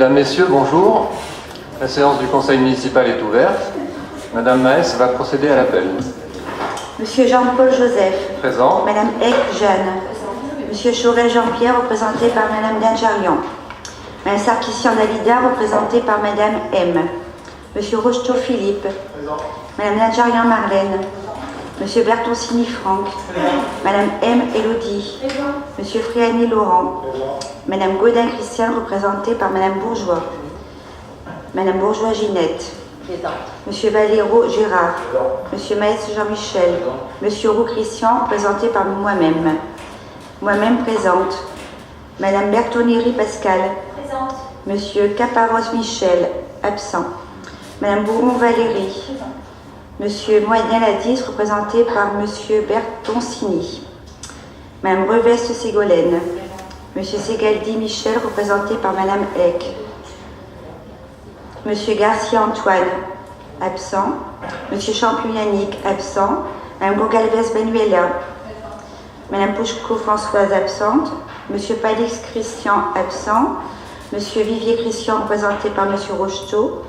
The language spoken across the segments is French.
Mesdames, Messieurs, bonjour. La séance du Conseil municipal est ouverte. Madame Maes va procéder à l'appel. Monsieur Jean-Paul Joseph. Présent. Madame Eck Jeanne. Monsieur Chauvet Jean-Pierre, représenté par Madame Denjarion. Madame Sarkissian Dalida, représentée par Madame M. Monsieur Rocheteau Philippe. Présent. Madame Denjarion Marlène. Monsieur Bertoncini Franck. Madame M. Élodie. Monsieur Friani Laurent. Madame Gaudin Christian, représentée par Madame Bourgeois. Madame Bourgeois Ginette. Monsieur Valéro Gérard. Monsieur Maes Jean-Michel. Monsieur Roux Christian, représenté par moi-même. Moi-même présente. Madame Bertoneri Pascal. Présente. Monsieur Caparros Michel, absent. Madame Bourron Valérie. Monsieur Moyen Ladis, représenté par Monsieur Bertoncini. Madame Reveste Ségolène. Monsieur Segaldi Michel, représenté par Madame Eck. Monsieur Garcia Antoine, absent. Monsieur Champion-Yannick, absent. Madame Gogalves Benuela. Madame Pouchko Françoise, absente. Monsieur Palix Christian, absent. Monsieur Vivier Christian, représenté par Monsieur Rocheteau.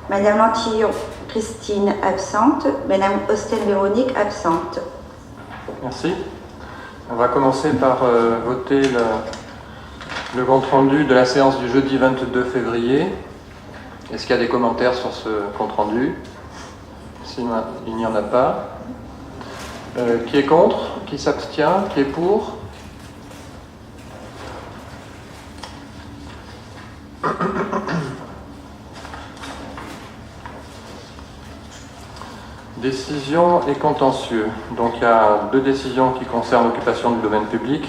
Madame Lantillon Christine, absente. Madame Hostel Véronique, absente. Merci. On va commencer par voter le compte-rendu de la séance du jeudi 22 février. Est-ce qu'il y a des commentaires sur ce compte-rendu? S'il n'y en a pas. Qui est contre? Qui s'abstient? Qui est pour? Décision et contentieux. Donc il y a deux décisions qui concernent l'occupation du domaine public.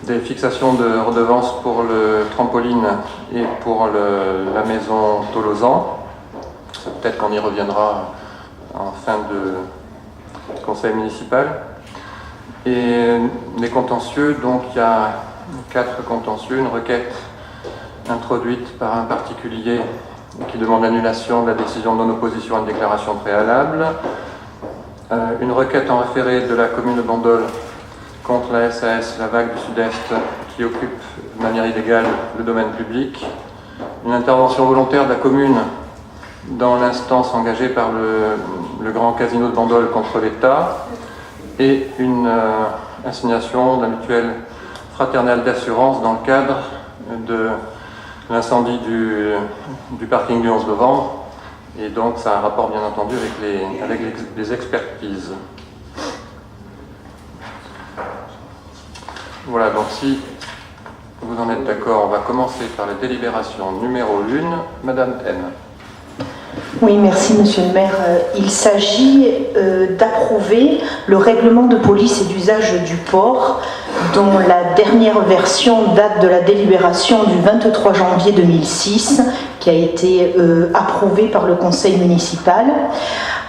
Des fixations de redevances pour le trampoline et pour la maison Tolosan. Peut-être qu'on y reviendra en fin de conseil municipal. Et les contentieux, donc il y a 4 contentieux. Une requête introduite par un particulier qui demande l'annulation de la décision de non-opposition à une déclaration préalable. Une requête en référé de la commune de Bandol contre la SAS, la Vague du Sud-Est, qui occupe de manière illégale le domaine public. Une intervention volontaire de la commune dans l'instance engagée par le Grand Casino de Bandol contre l'État. Et une assignation d'un mutuelle fraternelle d'assurance dans le cadre de l'incendie du parking du 11 novembre, et donc ça a un rapport bien entendu avec les expertises. Voilà, donc si vous en êtes d'accord, on va commencer par la délibération numéro 1. Madame M. Oui, merci Monsieur le maire. Il s'agit d'approuver le règlement de police et d'usage du port, dont la dernière version date de la délibération du 23 janvier 2006, qui a été approuvée par le conseil municipal.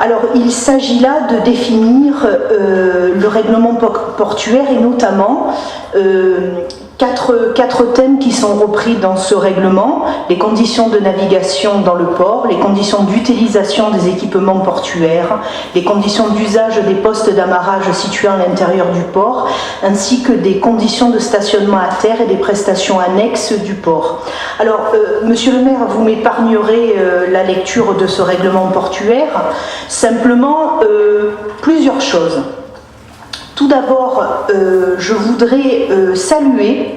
Alors, il s'agit là de définir le règlement portuaire et notamment quatre thèmes qui sont repris dans ce règlement: les conditions de navigation dans le port, les conditions d'utilisation des équipements portuaires, les conditions d'usage des postes d'amarrage situés à l'intérieur du port, ainsi que des conditions de stationnement à terre et des prestations annexes du port. Alors, Monsieur le maire, vous m'épargnerez la lecture de ce règlement portuaire. Simplement, plusieurs choses. Tout d'abord, je voudrais saluer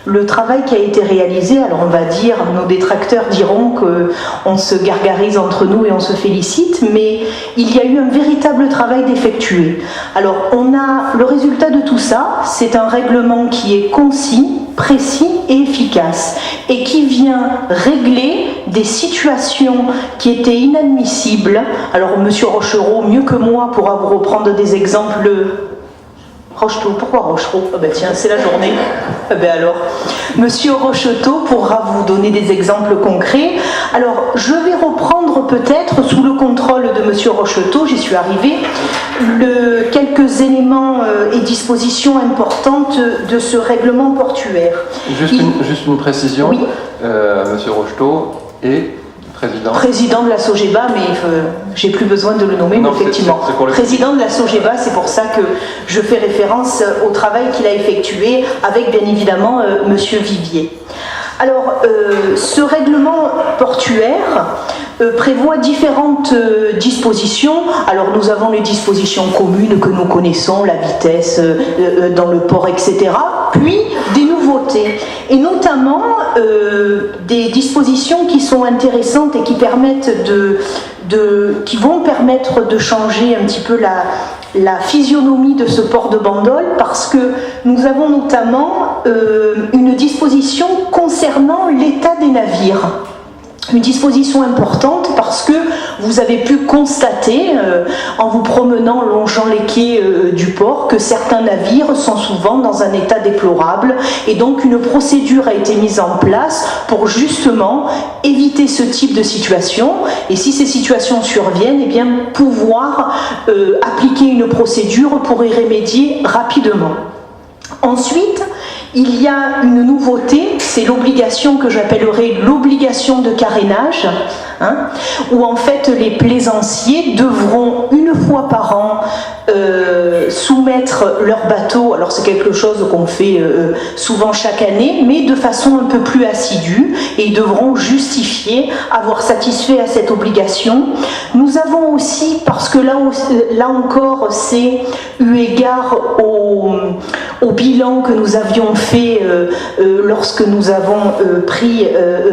le travail qui a été réalisé. Alors on va dire, nos détracteurs diront qu'on se gargarise entre nous et on se félicite, mais il y a eu un véritable travail d'effectuer. Alors on a le résultat de tout ça, c'est un règlement qui est concis, précis et efficace, et qui vient régler des situations qui étaient inadmissibles. Alors Monsieur Rochereau, mieux que moi, pourra vous reprendre des exemples. Rocheteau, pourquoi Rochereau? Ah ben tiens, c'est la journée. Ah ben alors, Monsieur Rocheteau pourra vous donner des exemples concrets. Alors, je vais reprendre peut-être, sous le contrôle de Monsieur Rocheteau, j'y suis arrivée, quelques éléments et dispositions importantes de ce règlement portuaire. Juste une précision, oui. Monsieur Rocheteau est président de la SOGEBA, mais j'ai plus besoin de le nommer, mais effectivement. Président de la SOGEBA, c'est pour ça que je fais référence au travail qu'il a effectué avec bien évidemment Monsieur Vivier. Alors, ce règlement portuaire prévoit différentes dispositions. Alors, nous avons les dispositions communes que nous connaissons, la vitesse dans le port, etc. Puis, des nouveautés. Et notamment, des dispositions qui sont intéressantes et qui permettent qui vont permettre de changer un petit peu la physionomie de ce port de Bandol, parce que nous avons notamment une disposition concernant l'état des navires. Une disposition importante parce que vous avez pu constater, en vous promenant longeant les quais du port, que certains navires sont souvent dans un état déplorable, et donc une procédure a été mise en place pour justement éviter ce type de situation, et si ces situations surviennent, eh bien pouvoir appliquer une procédure pour y remédier rapidement. Ensuite, il y a une nouveauté, c'est l'obligation que j'appellerais l'obligation de carénage, où en fait les plaisanciers devront une fois par an soumettre leur bateau. Alors c'est quelque chose qu'on fait souvent chaque année, mais de façon un peu plus assidue, et ils devront justifier avoir satisfait à cette obligation. Nous avons aussi, parce que là encore c'est eu égard au bilan que nous avions fait lorsque nous avons pris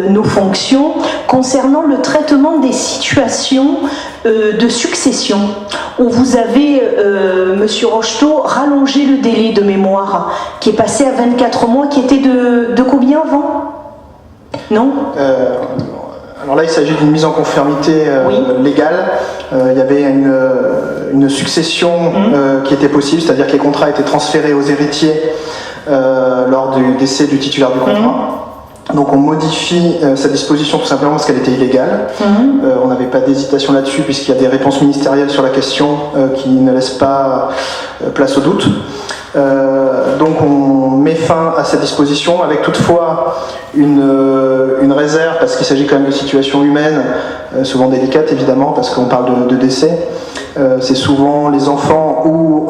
nos fonctions, concernant le traitement des situations de succession, où vous avez, Monsieur Rocheteau, rallongé le délai de mémoire, qui est passé à 24 mois, qui était de combien avant? Non Alors là, il s'agit d'une mise en conformité légale. Il y avait une succession qui était possible, c'est-à-dire que les contrats étaient transférés aux héritiers lors du décès du titulaire du contrat. Donc on modifie cette disposition tout simplement parce qu'elle était illégale. On n'avait pas d'hésitation là-dessus puisqu'il y a des réponses ministérielles sur la question qui ne laissent pas place au doute. Donc on met fin à cette disposition avec toutefois une réserve, parce qu'il s'agit quand même de situations humaines, souvent délicates évidemment, parce qu'on parle de décès. C'est souvent les enfants ou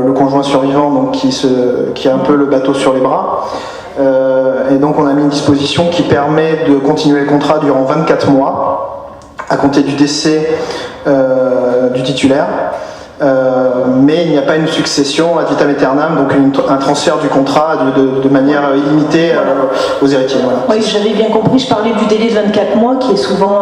le conjoint survivant donc, qui a un peu le bateau sur les bras. Et donc on a mis une disposition qui permet de continuer le contrat durant 24 mois à compter du décès du titulaire. Mais il n'y a pas une succession ad vitam aeternam, donc un transfert du contrat de manière illimitée aux héritiers. Voilà. Oui, j'avais bien compris, je parlais du délai de 24 mois qui est souvent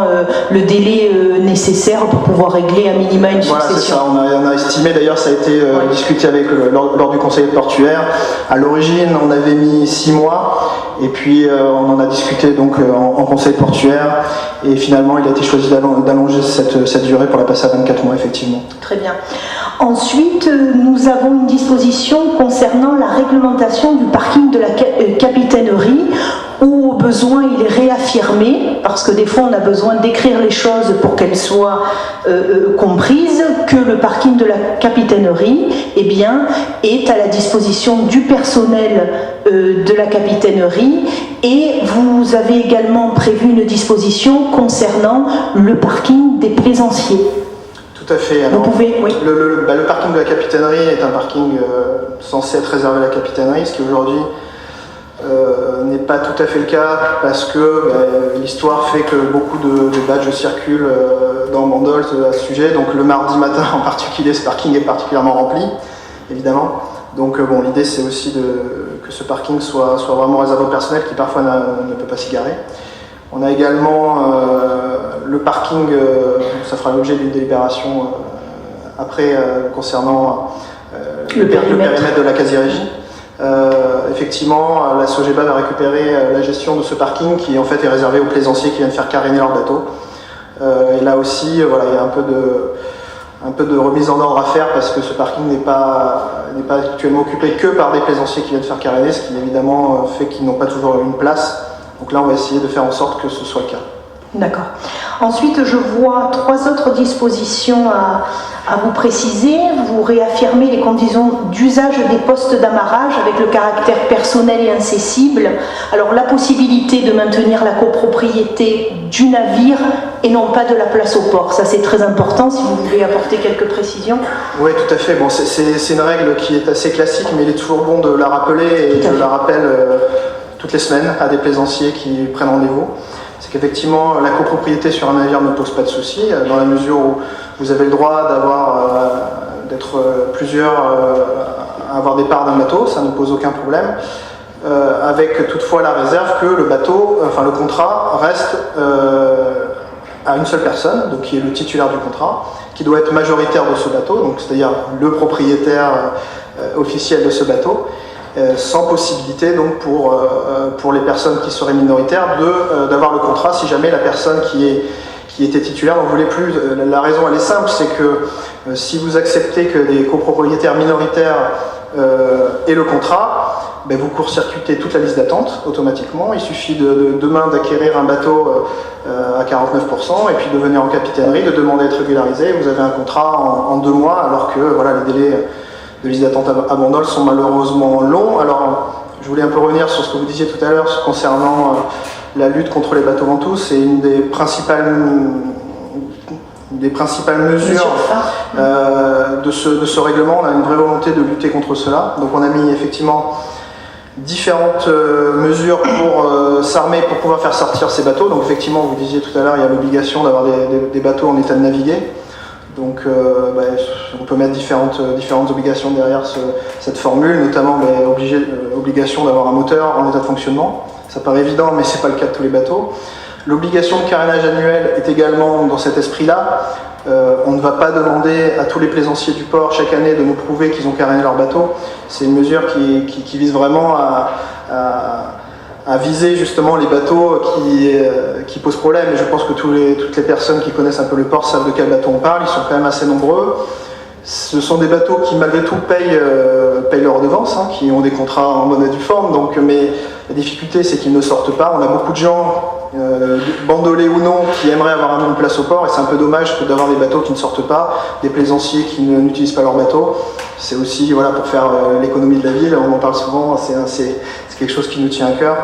le délai nécessaire pour pouvoir régler à minima une succession. Voilà, c'est ça, on a estimé, d'ailleurs ça a été discuté avec lors du conseil portuaire. À l'origine on avait mis 6 mois, et puis on en a discuté donc en conseil portuaire, et finalement il a été choisi d'allonger cette durée pour la passer à 24 mois effectivement. Très bien. Ensuite, nous avons une disposition concernant la réglementation du parking de la capitainerie, où au besoin il est réaffirmé, parce que des fois on a besoin d'écrire les choses pour qu'elles soient comprises, que le parking de la capitainerie est à la disposition du personnel de la capitainerie, et vous avez également prévu une disposition concernant le parking des plaisanciers. Tout à fait. Alors, le parking de la capitainerie est un parking censé être réservé à la capitainerie, ce qui aujourd'hui n'est pas tout à fait le cas, parce que l'histoire fait que beaucoup de badges circulent dans Bandol à ce sujet. Donc le mardi matin en particulier, ce parking est particulièrement rempli, évidemment. Donc l'idée c'est aussi que ce parking soit vraiment réservé au personnel qui parfois ne peut pas s'y garer. On a également le parking, ça fera l'objet d'une délibération après concernant le périmètre de la quasi-régie. Effectivement, la Sogeba va récupérer la gestion de ce parking qui en fait est réservé aux plaisanciers qui viennent faire caréner leur bateau. Et là aussi, il y a un peu de remise en ordre à faire, parce que ce parking n'est pas actuellement occupé que par des plaisanciers qui viennent faire caréner, ce qui évidemment fait qu'ils n'ont pas toujours une place. Donc là, on va essayer de faire en sorte que ce soit le cas. D'accord. Ensuite, je vois 3 autres dispositions à vous préciser. Vous réaffirmez les conditions d'usage des postes d'amarrage avec le caractère personnel et incessible. Alors, la possibilité de maintenir la copropriété du navire et non pas de la place au port. Ça, c'est très important, si vous voulez apporter quelques précisions. Oui, tout à fait. Bon, c'est une règle qui est assez classique, mais il est toujours bon de la rappeler, et je la rappelle toutes les semaines à des plaisanciers qui prennent rendez-vous. C'est qu'effectivement, la copropriété sur un navire ne pose pas de souci, dans la mesure où vous avez le droit d'être plusieurs à avoir des parts d'un bateau, ça ne pose aucun problème, avec toutefois la réserve que le contrat reste à une seule personne, donc qui est le titulaire du contrat, qui doit être majoritaire de ce bateau, donc c'est-à-dire le propriétaire officiel de ce bateau, sans possibilité donc pour les personnes qui seraient minoritaires d'avoir le contrat si jamais la personne qui était titulaire n'en voulait plus. La raison elle est simple, c'est que si vous acceptez que des copropriétaires minoritaires aient le contrat, vous court-circuitez toute la liste d'attente automatiquement. Il suffit demain d'acquérir un bateau à 49% et puis de venir en capitainerie, de demander à être régularisé. Vous avez un contrat en 2 mois, alors que les délais de liste d'attente à Bandol sont malheureusement longs. Alors, je voulais un peu revenir sur ce que vous disiez tout à l'heure concernant la lutte contre les bateaux ventous. C'est une des principales mesures de ce règlement. On a une vraie volonté de lutter contre cela. Donc on a mis effectivement différentes mesures pour s'armer, pour pouvoir faire sortir ces bateaux. Donc effectivement, vous disiez tout à l'heure, il y a l'obligation d'avoir des bateaux en état de naviguer. Donc on peut mettre différentes obligations derrière cette formule, notamment obligation d'avoir un moteur en état de fonctionnement. Ça paraît évident, mais ce n'est pas le cas de tous les bateaux. L'obligation de carénage annuel est également dans cet esprit-là. On ne va pas demander à tous les plaisanciers du port chaque année de nous prouver qu'ils ont caréné leur bateau. C'est une mesure qui vise vraiment à viser justement les bateaux qui posent problème. Et je pense que toutes les personnes qui connaissent un peu le port savent de quel bateau on parle. Ils sont quand même assez nombreux. Ce sont des bateaux qui malgré tout payent leur redevance, qui ont des contrats en bonne et due forme. Mais la difficulté c'est qu'ils ne sortent pas. On a beaucoup de gens, bandolés ou non, qui aimeraient avoir une place au port, et c'est un peu dommage d'avoir des bateaux qui ne sortent pas, des plaisanciers qui n'utilisent pas leur bateau. C'est aussi pour faire l'économie de la ville, on en parle souvent, c'est quelque chose qui nous tient à cœur.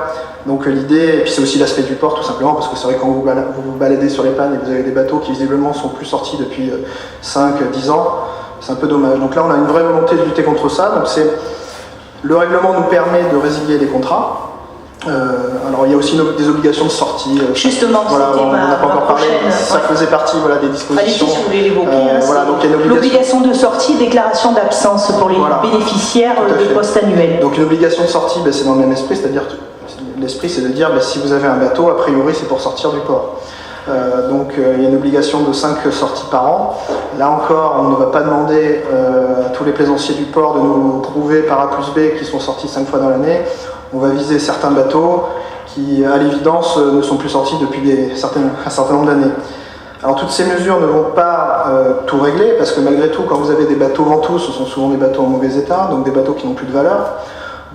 Donc l'idée, et puis c'est aussi l'aspect du port tout simplement, parce que c'est vrai que quand vous vous baladez sur les pannes et vous avez des bateaux qui visiblement sont plus sortis depuis 5-10 ans, c'est un peu dommage. Donc là on a une vraie volonté de lutter contre ça. Donc le règlement nous permet de résilier les contrats. Alors il y a aussi des obligations de sortie. Justement, on n'a pas encore parlé. Ça faisait partie des dispositions. Allez-y, si vous voulez l'évoquer. Donc il y a l'obligation de sortie, déclaration d'absence pour les bénéficiaires de postes annuels. Donc une obligation de sortie, c'est dans le même esprit, c'est-à-dire l'esprit c'est de dire si vous avez un bateau, a priori c'est pour sortir du port. Donc il y a une obligation de 5 sorties par an. Là encore, on ne va pas demander à tous les plaisanciers du port de nous prouver par A plus B qu'ils sont sortis 5 fois dans l'année. On va viser certains bateaux qui, à l'évidence, ne sont plus sortis depuis un certain nombre d'années. Alors toutes ces mesures ne vont pas tout régler, parce que malgré tout, quand vous avez des bateaux ventous, ce sont souvent des bateaux en mauvais état, donc des bateaux qui n'ont plus de valeur.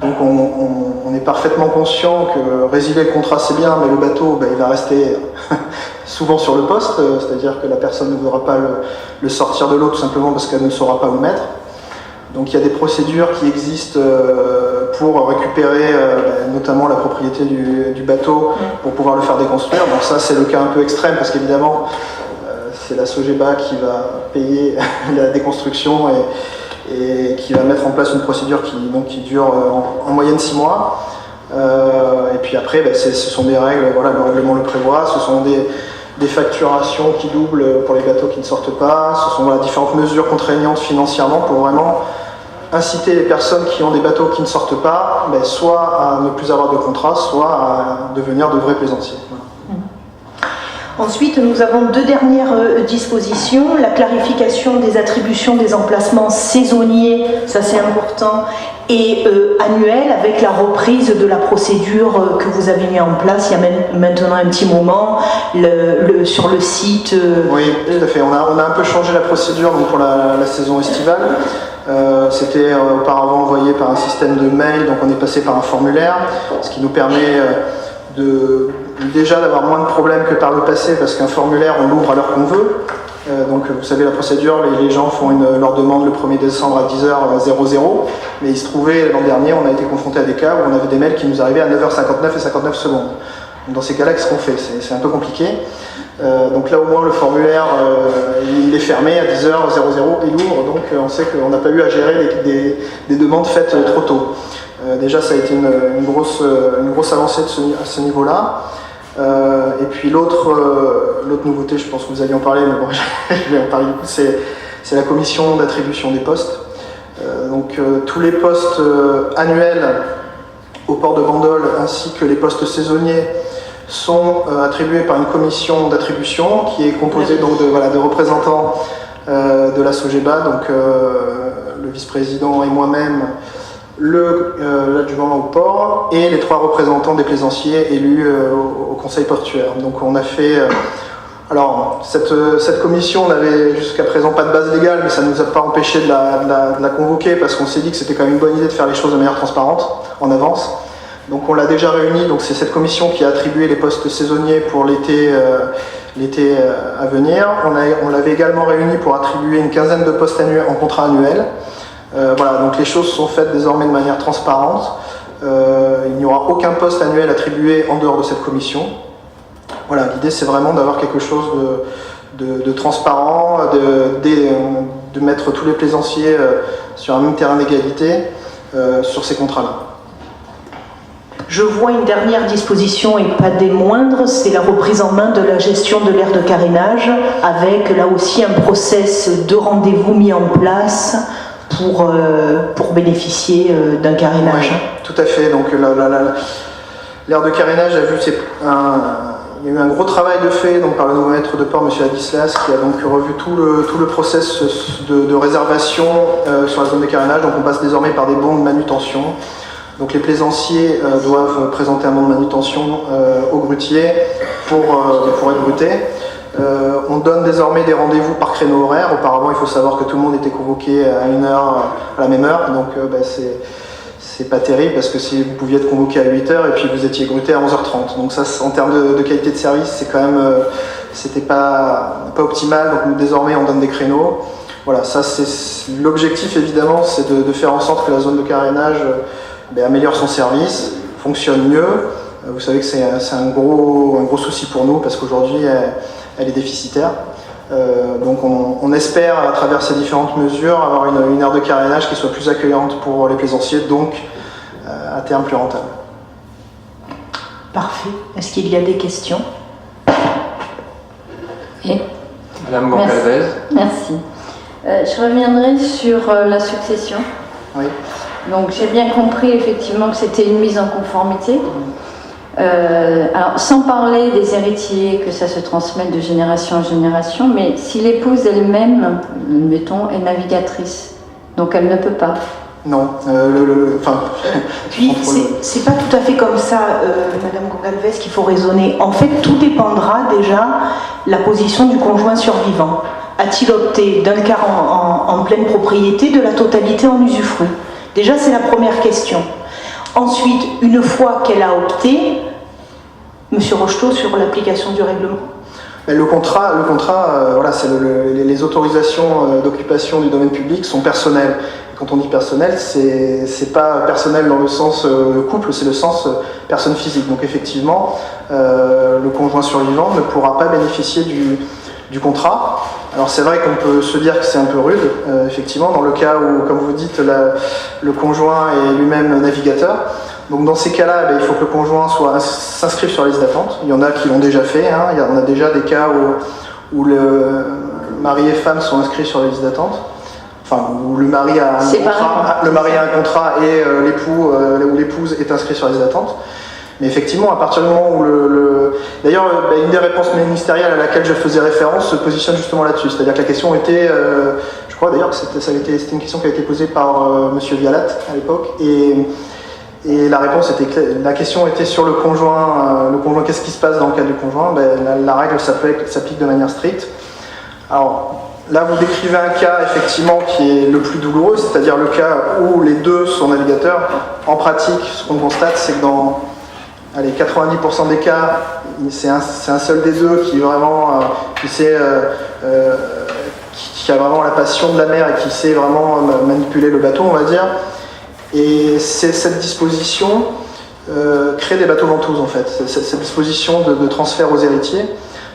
Donc on est parfaitement conscient que résilier le contrat c'est bien, mais le bateau il va rester souvent sur le poste, c'est-à-dire que la personne ne voudra pas le sortir de l'eau tout simplement parce qu'elle ne saura pas où le mettre. Donc il y a des procédures qui existent pour récupérer notamment la propriété du bateau pour pouvoir le faire déconstruire. Donc ça c'est le cas un peu extrême parce qu'évidemment c'est la Sogeba qui va payer la déconstruction et qui va mettre en place une procédure qui dure en moyenne 6 mois. Et puis après ce sont des règles, le règlement le prévoit, ce sont des facturations qui doublent pour les bateaux qui ne sortent pas, ce sont différentes mesures contraignantes financièrement pour vraiment inciter les personnes qui ont des bateaux qui ne sortent pas, soit à ne plus avoir de contrat, soit à devenir de vrais plaisanciers. Voilà. Ensuite, nous avons 2 dernières dispositions. La clarification des attributions des emplacements saisonniers, ça c'est important, et annuels, avec la reprise de la procédure que vous avez mis en place il y a maintenant un petit moment sur le site. Oui, tout à fait. On a un peu changé la procédure pour la saison estivale. C'était auparavant envoyé par un système de mail, donc on est passé par un formulaire, ce qui nous permet déjà d'avoir moins de problèmes que par le passé, parce qu'un formulaire on l'ouvre à l'heure qu'on veut. Donc vous savez la procédure, les gens font leur demande le 1er décembre à 10h00, mais il se trouvait l'an dernier, on a été confronté à des cas où on avait des mails qui nous arrivaient à 9h59 et 59 secondes. Donc dans ces cas-là, qu'est-ce qu'on fait ? C'est un peu compliqué. Donc là au moins le formulaire il est fermé à 10h00, il ouvre, donc on sait qu'on n'a pas eu à gérer des demandes faites trop tôt. Déjà, ça a été une grosse avancée à ce niveau-là. Et puis l'autre nouveauté, je pense que vous alliez en parler, mais bon, je vais en parler du coup, c'est la commission d'attribution des postes. Donc tous les postes annuels au port de Bandol ainsi que les postes saisonniers sont attribués par une commission d'attribution qui est composée donc de représentants de la SOGEBA, donc le vice-président et moi-même, l'adjuvant au port et les 3 représentants des plaisanciers élus au conseil portuaire. Donc on a fait... alors cette commission n'avait jusqu'à présent pas de base légale, mais ça ne nous a pas empêché de la convoquer parce qu'on s'est dit que c'était quand même une bonne idée de faire les choses de manière transparente en avance. Donc on l'a déjà réunie, donc c'est cette commission qui a attribué les postes saisonniers pour l'été à venir. On l'avait également réunie pour attribuer une quinzaine de postes en contrat annuel. Voilà, donc les choses sont faites désormais de manière transparente. Il n'y aura aucun poste annuel attribué en dehors de cette commission. Voilà, l'idée c'est vraiment d'avoir quelque chose de transparent, de mettre tous les plaisanciers sur un même terrain d'égalité sur ces contrats-là. Je vois une dernière disposition et pas des moindres, c'est la reprise en main de la gestion de l'aire de carénage avec là aussi un process de rendez-vous mis en place pour bénéficier d'un carénage. Oui, tout à fait. Donc l'aire de carénage a vu il y a eu un gros travail de fait donc, par le nouveau maître de port, M. Adislas, qui a donc revu tout le process de réservation sur la zone de carénage. Donc on passe désormais par des bons de manutention. Donc les plaisanciers doivent présenter un bon de manutention au grutier pour être gruté. On donne désormais des rendez-vous par créneau horaire. Auparavant, il faut savoir que tout le monde était convoqué à la même heure. Donc c'est pas terrible parce que si vous pouviez être convoqué à 8h et puis vous étiez gruté à 11h30. Donc ça, en termes de qualité de service, c'est quand même, c'était pas optimal. Donc désormais, on donne des créneaux. Voilà, ça c'est l'objectif évidemment, c'est de faire en sorte que la zone de carénage améliore son service, fonctionne mieux. Vous savez que c'est un gros souci pour nous parce qu'aujourd'hui elle est déficitaire. Donc on espère à travers ces différentes mesures avoir une aire de carénage qui soit plus accueillante pour les plaisanciers, donc à terme plus rentable. Parfait. Est-ce qu'il y a des questions? Oui. Madame Goncalves. Merci. Je reviendrai sur la succession. Oui. Donc j'ai bien compris effectivement que c'était une mise en conformité. Alors sans parler des héritiers, que ça se transmet de génération en génération, mais si l'épouse elle-même, mettons, est navigatrice, donc elle ne peut pas. Non, Puis c'est pas tout à fait comme ça, Madame Goncalves, qu'il faut raisonner. En fait, tout dépendra déjà de la position du conjoint survivant. A-t-il opté d'un quart en pleine propriété, de la totalité en usufruit? Déjà, c'est la première question. Ensuite, une fois qu'elle a opté, Monsieur Rocheteau, sur l'application du règlement. Le contrat, voilà, c'est les autorisations d'occupation du domaine public sont personnelles. Et quand on dit personnel, c'est pas personnel dans le sens couple, c'est le sens personne physique. Donc effectivement, le conjoint survivant ne pourra pas bénéficier du contrat. Alors c'est vrai qu'on peut se dire que c'est un peu rude, effectivement, dans le cas où, comme vous dites, le conjoint est lui-même navigateur. Donc dans ces cas-là, il faut que le conjoint s'inscrive sur la liste d'attente. Il y en a qui l'ont déjà fait, hein. On a déjà des cas où le mari et femme sont inscrits sur la liste d'attente. Enfin, où le mari a un contrat et l'épouse est inscrite sur la liste d'attente. Mais effectivement, à partir du moment où D'ailleurs, une des réponses ministérielles à laquelle je faisais référence se positionne justement là-dessus. C'est-à-dire que la question était, je crois d'ailleurs que c'était une question qui a été posée par M. Vialat à l'époque, et la réponse était la question était sur le conjoint. Qu'est-ce qui se passe dans le cas du conjoint? La règle s'applique de manière stricte. Alors là, vous décrivez un cas effectivement qui est le plus douloureux, c'est-à-dire le cas où les deux sont navigateurs. En pratique, ce qu'on constate, c'est que dans 90% des cas, c'est un seul des deux qui vraiment qui a vraiment la passion de la mer et qui sait vraiment manipuler le bateau, on va dire. Et cette disposition crée des bateaux ventouses en fait, cette disposition de transfert aux héritiers,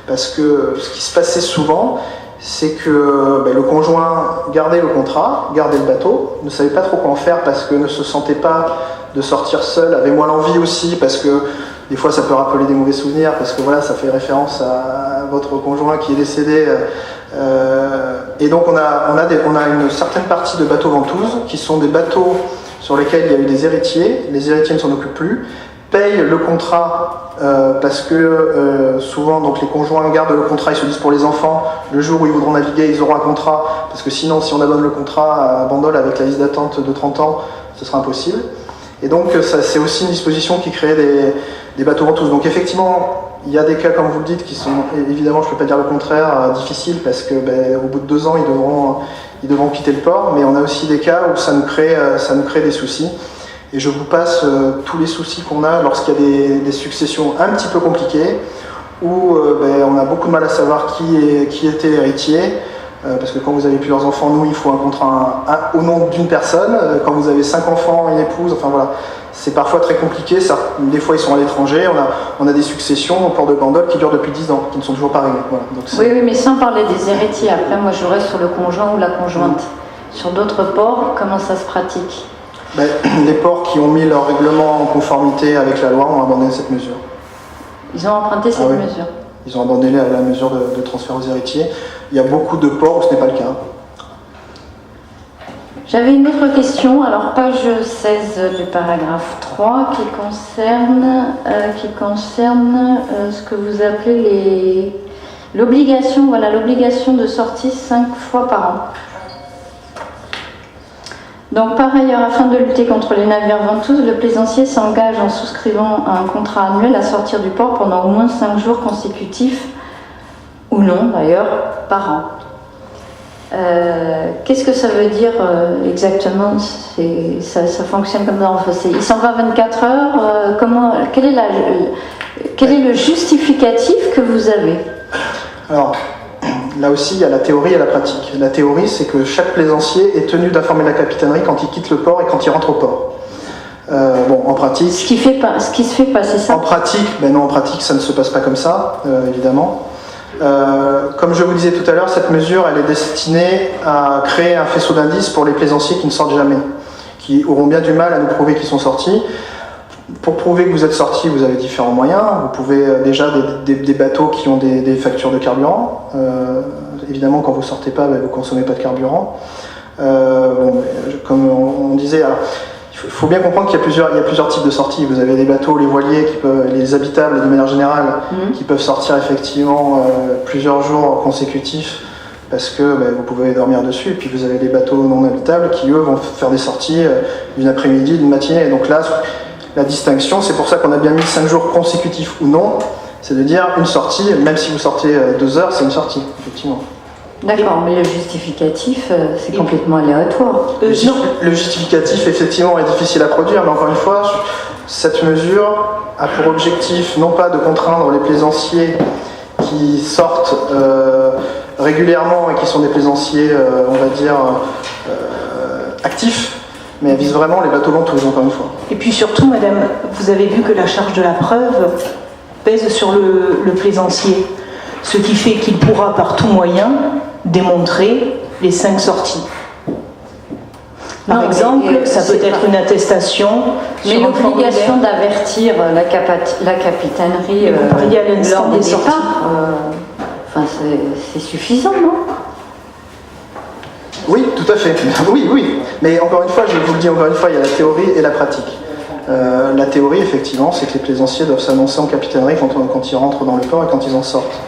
parce que ce qui se passait souvent, c'est que le conjoint gardait le contrat, gardait le bateau, ne savait pas trop quoi en faire parce que ne se sentait pas de sortir seul, avaient moins l'envie aussi, parce que des fois ça peut rappeler des mauvais souvenirs, parce que voilà, ça fait référence à votre conjoint qui est décédé. Et donc on a une certaine partie de bateaux ventouses, qui sont des bateaux sur lesquels il y a eu des héritiers. Les héritiers ne s'en occupent plus, payent le contrat parce que souvent donc les conjoints gardent le contrat, ils se disent pour les enfants, le jour où ils voudront naviguer, ils auront un contrat, parce que sinon si on abonne le contrat à Bandol avec la liste d'attente de 30 ans, ce sera impossible. Et donc c'est aussi une disposition qui crée des bateaux ventouses. Donc effectivement, il y a des cas, comme vous le dites, qui sont, évidemment, je ne peux pas dire le contraire, difficiles, parce que au bout de 2 ans, ils devront quitter le port, mais on a aussi des cas où ça nous crée des soucis. Et je vous passe tous les soucis qu'on a lorsqu'il y a des successions un petit peu compliquées, où on a beaucoup de mal à savoir qui était héritier, parce que quand vous avez plusieurs enfants, nous, il faut un contrat au nom d'une personne. Quand vous avez 5 enfants, une épouse, enfin voilà, c'est parfois très compliqué. Des fois, ils sont à l'étranger. On a des successions au port de Bandol qui durent depuis 10 ans, qui ne sont toujours pas réglées. Voilà. Donc, oui, mais sans parler des héritiers. Après, moi, je reste sur le conjoint ou la conjointe. Sur d'autres ports, comment ça se pratique? Les ports qui ont mis leur règlement en conformité avec la loi ont abandonné cette mesure. Ils ont emprunté cette mesure. Ils ont abandonné la mesure de transfert aux héritiers. Il y a beaucoup de ports où ce n'est pas le cas. J'avais une autre question, alors page 16 du paragraphe 3 qui concerne ce que vous appelez l'obligation de sortie 5 fois par an. Donc par ailleurs, afin de lutter contre les navires ventouses, le plaisancier s'engage en souscrivant un contrat annuel à sortir du port pendant au moins 5 jours consécutifs, ou non d'ailleurs, par an. Qu'est-ce que ça veut dire exactement? Ça fonctionne comme dans il s'en va 24 heures. Quel est le justificatif que vous avez? Alors, là aussi, il y a la théorie et la pratique. La théorie, c'est que chaque plaisancier est tenu d'informer la capitainerie quand il quitte le port et quand il rentre au port. En pratique... Ce qui se fait pas, c'est ça? En pratique, non, en pratique, ça ne se passe pas comme ça, évidemment. Comme je vous disais tout à l'heure, cette mesure, elle est destinée à créer un faisceau d'indices pour les plaisanciers qui ne sortent jamais, qui auront bien du mal à nous prouver qu'ils sont sortis. Pour prouver que vous êtes sortis, vous avez différents moyens. Vous pouvez déjà des bateaux qui ont des factures de carburant. Évidemment, quand vous ne sortez pas, vous ne consommez pas de carburant. Comme on disait, il faut bien comprendre qu'il y a plusieurs types de sorties. Vous avez des bateaux, les voiliers, les habitables de manière générale, qui peuvent sortir effectivement plusieurs jours consécutifs parce que vous pouvez dormir dessus. Et puis vous avez des bateaux non habitables qui, eux, vont faire des sorties d'une après-midi, d'une matinée. Et donc là, la distinction, c'est pour ça qu'on a bien mis 5 jours consécutifs ou non, c'est de dire une sortie, même si vous sortez 2 heures, c'est une sortie, effectivement. D'accord, mais le justificatif, c'est complètement aléatoire. Le justificatif, effectivement, est difficile à produire, mais encore une fois, cette mesure a pour objectif non pas de contraindre les plaisanciers qui sortent régulièrement et qui sont des plaisanciers, on va dire, actifs, mais elle vise vraiment les bateaux ventouses, encore une fois. Et puis surtout, madame, vous avez vu que la charge de la preuve pèse sur le plaisancier, ce qui fait qu'il pourra par tout moyen démontrer les 5 sorties. Par exemple, ça peut être une attestation. Mais l'obligation d'avertir la capitainerie lors des départ, c'est suffisant, non? Oui, tout à fait. Oui. Mais encore une fois, je vous le dis encore une fois, il y a la théorie et la pratique. La théorie, effectivement, c'est que les plaisanciers doivent s'annoncer en capitainerie quand ils rentrent dans le port et quand ils en sortent.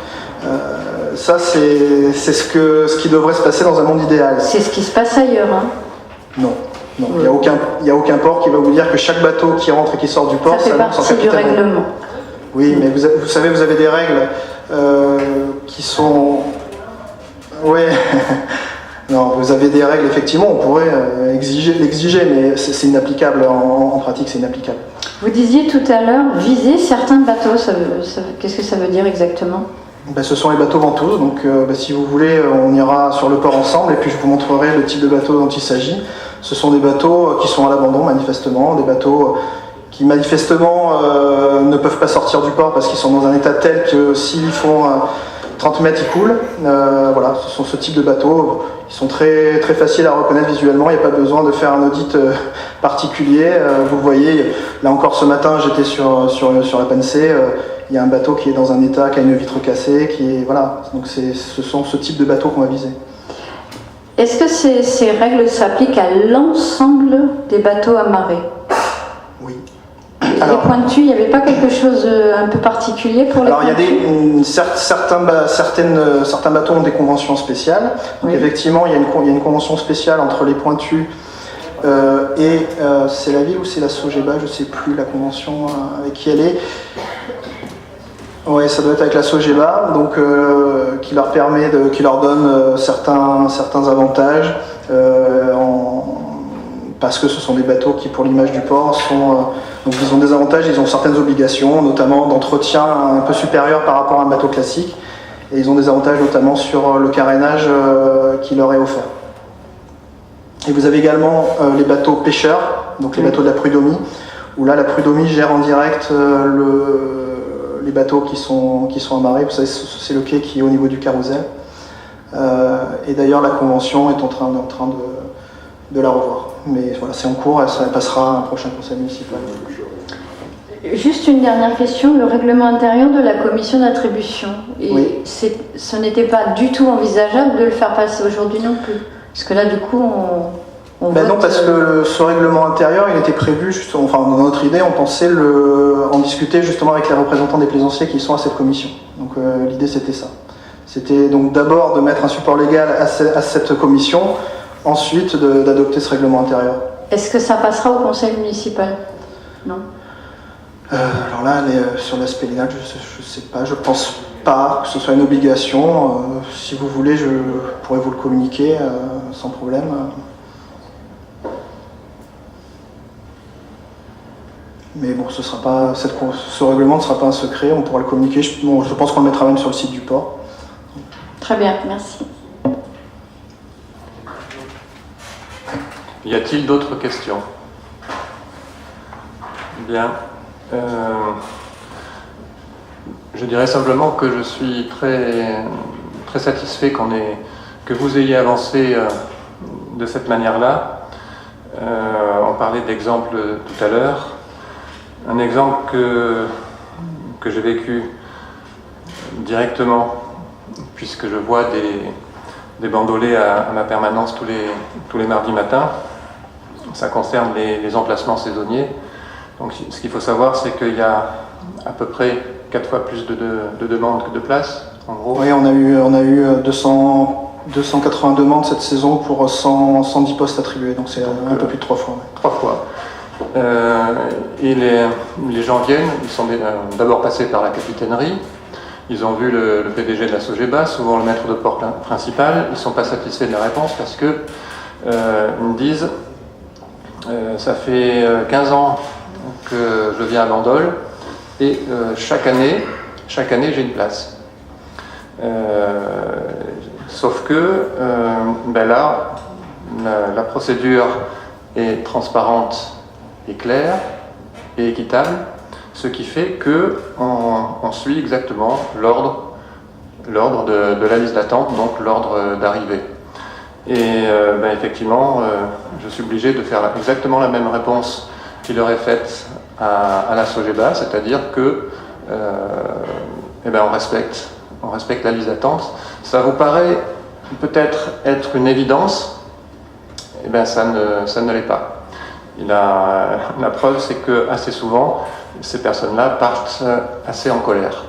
Ça, c'est ce qui devrait se passer dans un monde idéal. C'est ce qui se passe ailleurs, hein? Non. Il n'y a aucun port qui va vous dire que chaque bateau qui rentre et qui sort du port s'annonce en capitainerie. Ça fait partie du règlement. Oui, mais vous savez, vous avez des règles qui sont... Ouais... Non, vous avez des règles, effectivement, on pourrait l'exiger, mais c'est inapplicable, en pratique, c'est inapplicable. Vous disiez tout à l'heure, viser certains bateaux, qu'est-ce que ça veut dire exactement? Ce sont les bateaux ventouses, donc si vous voulez, on ira sur le port ensemble, et puis je vous montrerai le type de bateau dont il s'agit. Ce sont des bateaux qui sont à l'abandon, manifestement, des bateaux qui, manifestement, ne peuvent pas sortir du port parce qu'ils sont dans un état tel que s'ils font 30 mètres, ils coulent. Voilà, ce sont ce type de bateaux. Ils sont très, très faciles à reconnaître visuellement. Il n'y a pas besoin de faire un audit particulier. Vous voyez, là encore ce matin, j'étais sur la Pensée. Il y a un bateau qui est dans un état, qui a une vitre cassée. Voilà. Donc ce sont ce type de bateaux qu'on va viser. Est-ce que ces règles s'appliquent à l'ensemble des bateaux amarrés? Oui. Les pointus, il n'y avait pas quelque chose un peu particulier pour les pointus? Alors il y a certains bateaux ont des conventions spéciales. Donc oui. Effectivement, il y a une convention spéciale entre les pointus et c'est la ville ou c'est la Sogeba, je ne sais plus la convention avec qui elle est. Oui, ça doit être avec la Sogeba, donc qui leur donne certains avantages parce que ce sont des bateaux qui, pour l'image du port, donc ils ont des avantages, ils ont certaines obligations, notamment d'entretien un peu supérieur par rapport à un bateau classique, et ils ont des avantages notamment sur le carénage qui leur est offert. Et vous avez également les bateaux pêcheurs, donc les bateaux de la Prud'homie, où là la Prud'homie gère en direct les bateaux qui sont amarrés. Vous savez, c'est le quai qui est au niveau du carrousel. Et d'ailleurs, la convention est en train de la revoir. Mais voilà, c'est en cours, elle passera à un prochain conseil municipal. Juste une dernière question, le règlement intérieur de la commission d'attribution. Oui. Ce n'était pas du tout envisageable de le faire passer aujourd'hui non plus. Parce que là, du coup, on vote, non, parce que ce règlement intérieur, il était prévu, justement, enfin, dans notre idée, on pensait en discuter justement avec les représentants des plaisanciers qui sont à cette commission. Donc l'idée, c'était ça. C'était donc d'abord de mettre un support légal à cette commission, ensuite d'adopter ce règlement intérieur. Est-ce que ça passera au conseil municipal? Non. Alors là, sur l'aspect légal, je ne sais pas, je pense pas que ce soit une obligation. Si vous voulez, je pourrais vous le communiquer sans problème. Mais bon, ce règlement ne sera pas un secret, on pourra le communiquer. Je pense qu'on le mettra même sur le site du port. Très bien, merci. Y a-t-il d'autres questions? Bien. Je dirais simplement que je suis très, très satisfait que vous ayez avancé de cette manière-là. On parlait d'exemples tout à l'heure. Un exemple que j'ai vécu directement, puisque je vois des bandolets à ma permanence tous les mardis matins. Ça concerne les emplacements saisonniers. Donc ce qu'il faut savoir, c'est qu'il y a à peu près 4 fois plus de demandes que de places, en gros. Oui, on a eu 280 demandes cette saison pour 110 postes attribués, donc c'est un peu plus de 3 fois. Ouais. 3 fois. Et les gens viennent, ils sont d'abord passés par la capitainerie, ils ont vu le PDG de la Sogeba, souvent le maître de port principal, ils ne sont pas satisfaits de la réponse parce que ils me disent ça fait 15 ans que je viens à Bandol et chaque année j'ai une place. Sauf que là, la procédure est transparente et claire et équitable, ce qui fait qu'on suit exactement l'ordre de la liste d'attente, donc l'ordre d'arrivée. Et effectivement, je suis obligé de faire exactement la même réponse qu'il aurait faite à la Sogeba, c'est-à-dire que on respecte la liste d'attente. Ça vous paraît peut-être être une évidence, ça ne l'est pas. La preuve, c'est que assez souvent, ces personnes-là partent assez en colère.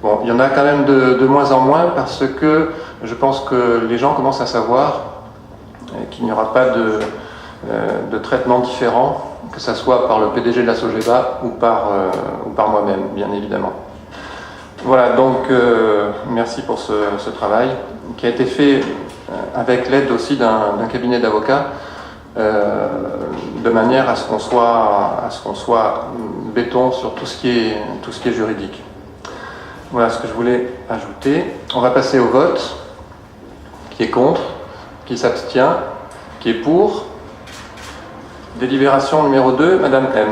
Bon, il y en a quand même de moins en moins parce que je pense que les gens commencent à savoir qu'il n'y aura pas de traitement différent, que ce soit par le PDG de la Sogeba ou par moi-même, bien évidemment. Voilà, donc merci pour ce travail qui a été fait avec l'aide aussi d'un cabinet d'avocats, de manière à ce qu'on soit béton sur tout ce qui est juridique. Voilà ce que je voulais ajouter. On va passer au vote. Qui est contre? Qui s'abstient? Qui est pour? Délibération numéro 2, Madame M.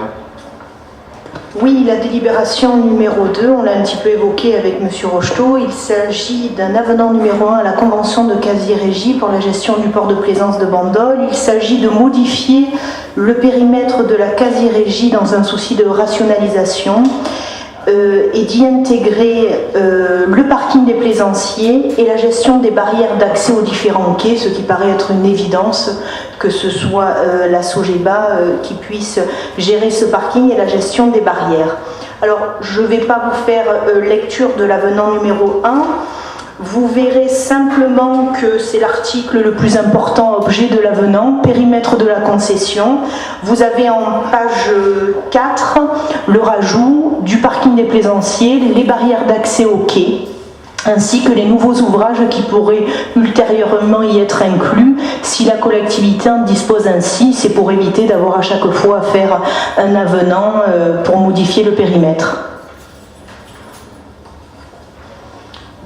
Oui, la délibération numéro 2, on l'a un petit peu évoqué avec M. Rocheteau. Il s'agit d'un avenant numéro 1 à la convention de quasi-régie pour la gestion du port de plaisance de Bandol. Il s'agit de modifier le périmètre de la quasi-régie dans un souci de rationalisation et d'y intégrer le parking des plaisanciers et la gestion des barrières d'accès aux différents quais, ce qui paraît être une évidence que ce soit la Sogeba qui puisse gérer ce parking et la gestion des barrières. Alors, je ne vais pas vous faire lecture de l'avenant numéro 1. Vous verrez simplement que c'est l'article le plus important, objet de l'avenant, périmètre de la concession. Vous avez en page 4 le rajout du parking des plaisanciers, les barrières d'accès au quai, ainsi que les nouveaux ouvrages qui pourraient ultérieurement y être inclus si la collectivité en dispose ainsi. C'est pour éviter d'avoir à chaque fois à faire un avenant pour modifier le périmètre.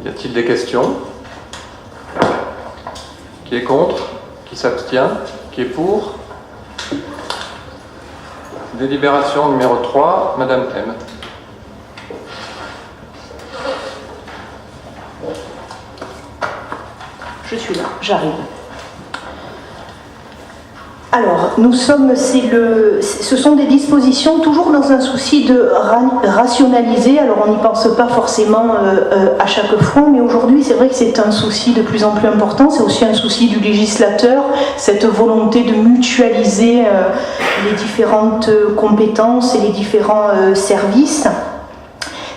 Y a-t-il des questions? Qui est contre? Qui s'abstient? Qui est pour? Délibération numéro 3, Madame M. Je suis là, j'arrive. Alors, ce sont des dispositions toujours dans un souci de rationaliser. Alors, on n'y pense pas forcément à chaque fois, mais aujourd'hui, c'est vrai que c'est un souci de plus en plus important. C'est aussi un souci du législateur, cette volonté de mutualiser les différentes compétences et les différents services.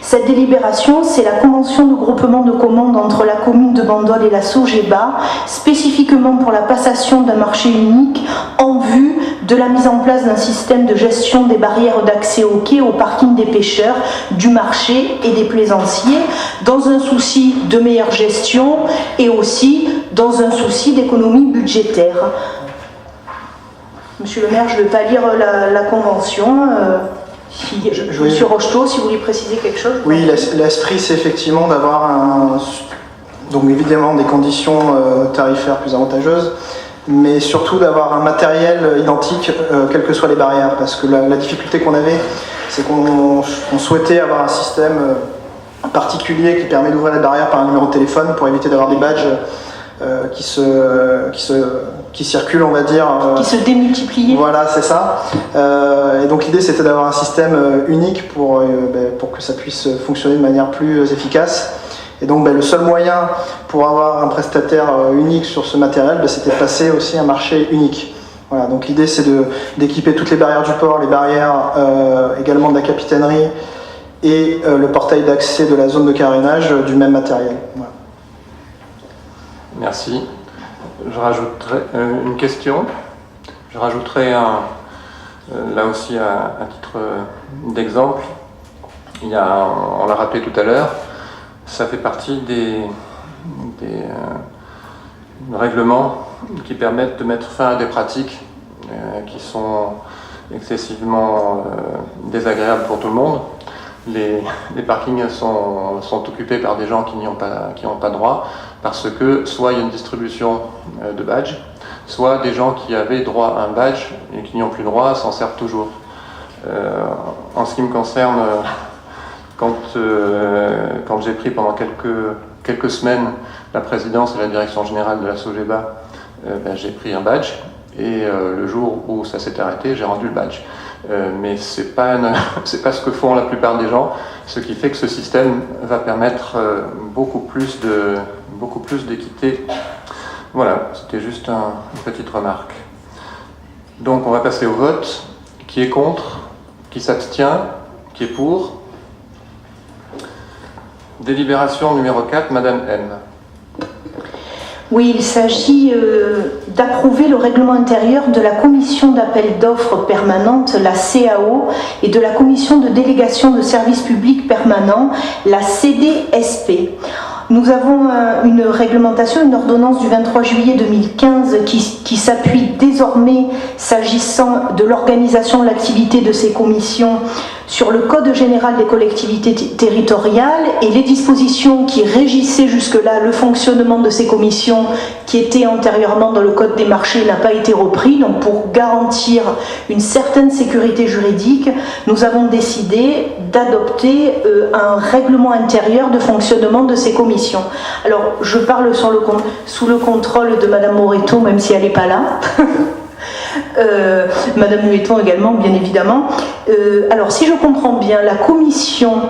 Cette délibération, c'est la convention de groupement de commandes entre la commune de Bandol et la Sogeba, spécifiquement pour la passation d'un marché unique en vue de la mise en place d'un système de gestion des barrières d'accès au quai, au parking des pêcheurs, du marché et des plaisanciers, dans un souci de meilleure gestion et aussi dans un souci d'économie budgétaire. Monsieur le maire, je ne vais pas lire la convention. Monsieur Rocheteau, si vous voulez préciser quelque chose. Oui, l'esprit, c'est effectivement d'avoir donc évidemment des conditions tarifaires plus avantageuses, mais surtout d'avoir un matériel identique, quelles que soient les barrières, parce que la difficulté qu'on avait, c'est qu'on souhaitait avoir un système particulier qui permet d'ouvrir les barrières par un numéro de téléphone pour éviter d'avoir des badges qui circulent, on va dire. Qui se démultiplient. Voilà, c'est ça. Et donc l'idée, c'était d'avoir un système unique pour que ça puisse fonctionner de manière plus efficace. Et donc le seul moyen pour avoir un prestataire unique sur ce matériel, c'était de passer aussi un marché unique. Voilà, donc l'idée, c'est d'équiper toutes les barrières du port, les barrières également de la capitainerie et le portail d'accès de la zone de carénage du même matériel. Voilà. Merci. Je rajouterai une question. Je rajouterai là aussi à titre d'exemple. On l'a rappelé tout à l'heure, ça fait partie des règlements qui permettent de mettre fin à des pratiques qui sont excessivement désagréables pour tout le monde. Les parkings sont occupés par des gens qui n'y ont pas droit, parce que soit il y a une distribution de badges, soit des gens qui avaient droit à un badge et qui n'y ont plus droit s'en servent toujours. En ce qui me concerne, quand j'ai pris pendant quelques semaines la présidence et la direction générale de la Sogeba, j'ai pris un badge et le jour où ça s'est arrêté, j'ai rendu le badge. Mais c'est pas ce que font la plupart des gens, ce qui fait que ce système va permettre beaucoup plus d'équité. Voilà, c'était juste une petite remarque. Donc on va passer au vote. Qui est contre? Qui s'abstient? Qui est pour? Délibération numéro 4, Madame M. Oui, il s'agit d'approuver le règlement intérieur de la commission d'appel d'offres permanente, la CAO, et de la commission de délégation de services publics permanents, la CDSP. Nous avons une réglementation, une ordonnance du 23 juillet 2015 qui s'appuie désormais, s'agissant de l'organisation de l'activité de ces commissions, sur le Code général des collectivités territoriales, et les dispositions qui régissaient jusque-là le fonctionnement de ces commissions, qui étaient antérieurement dans le Code des marchés, n'a pas été repris. Donc pour garantir une certaine sécurité juridique, nous avons décidé d'adopter un règlement intérieur de fonctionnement de ces commissions. Alors je parle sous le contrôle de Madame Moreto, même si elle n'est pas là. Madame Hueton également, bien évidemment. Alors, si je comprends bien, la commission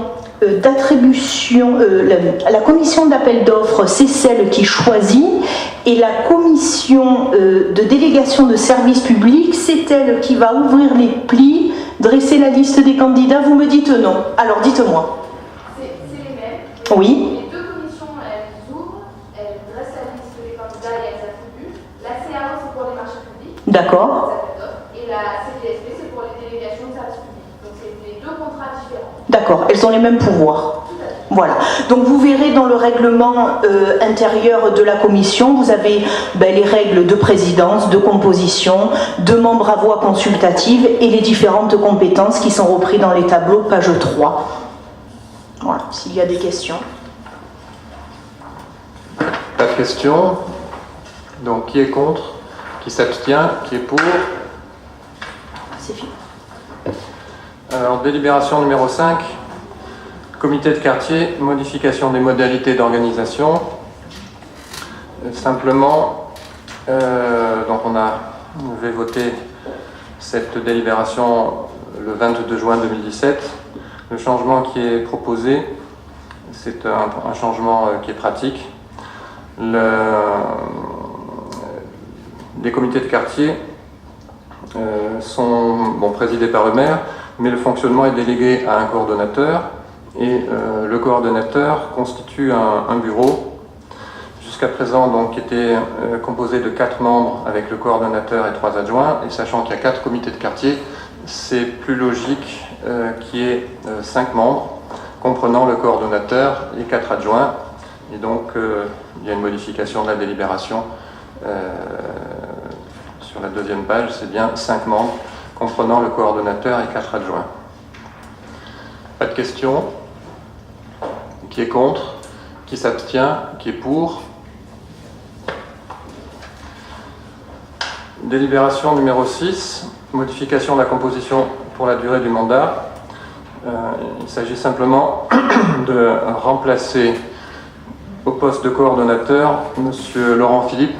d'attribution, la commission d'appel d'offres, c'est celle qui choisit, et la commission de délégation de services publics, c'est elle qui va ouvrir les plis, dresser la liste des candidats. Vous me dites non. Alors, dites-moi. C'est les mêmes. Oui. Les deux commissions, elles ouvrent, elles dressent la liste des candidats et elles attribuent. La CAO, c'est pour les marchés publics. D'accord. Et la CDSP, c'est pour les délégations de services publics. Donc c'est les deux contrats différents. D'accord, elles ont les mêmes pouvoirs. Voilà. Donc vous verrez dans le règlement intérieur de la commission, vous avez les règles de présidence, de composition, de membres à voix consultative et les différentes compétences qui sont reprises dans les tableaux, page 3. Voilà, s'il y a des questions. Pas de questions. Donc qui est contre? Qui s'abstient? Qui est pour? C'est fini. Alors, délibération numéro 5, comité de quartier, modification des modalités d'organisation. Simplement, donc on avait voté cette délibération le 22 juin 2017. Le changement qui est proposé, c'est un changement qui est pratique. Les comités de quartier sont présidés par le maire, mais le fonctionnement est délégué à un coordonnateur, et le coordonnateur constitue un bureau, jusqu'à présent donc, qui était composé de 4 membres avec le coordonnateur et 3 adjoints, et sachant qu'il y a 4 comités de quartier, c'est plus logique qu'il y ait 5 membres, comprenant le coordonnateur et 4 adjoints, et donc il y a une modification de la délibération. Sur la deuxième page, c'est bien 5 membres, comprenant le coordonnateur et 4 adjoints. Pas de questions? Qui est contre? Qui s'abstient? Qui est pour? Délibération numéro 6, modification de la composition pour la durée du mandat. Il s'agit simplement de remplacer au poste de coordonnateur M. Laurent Philippe,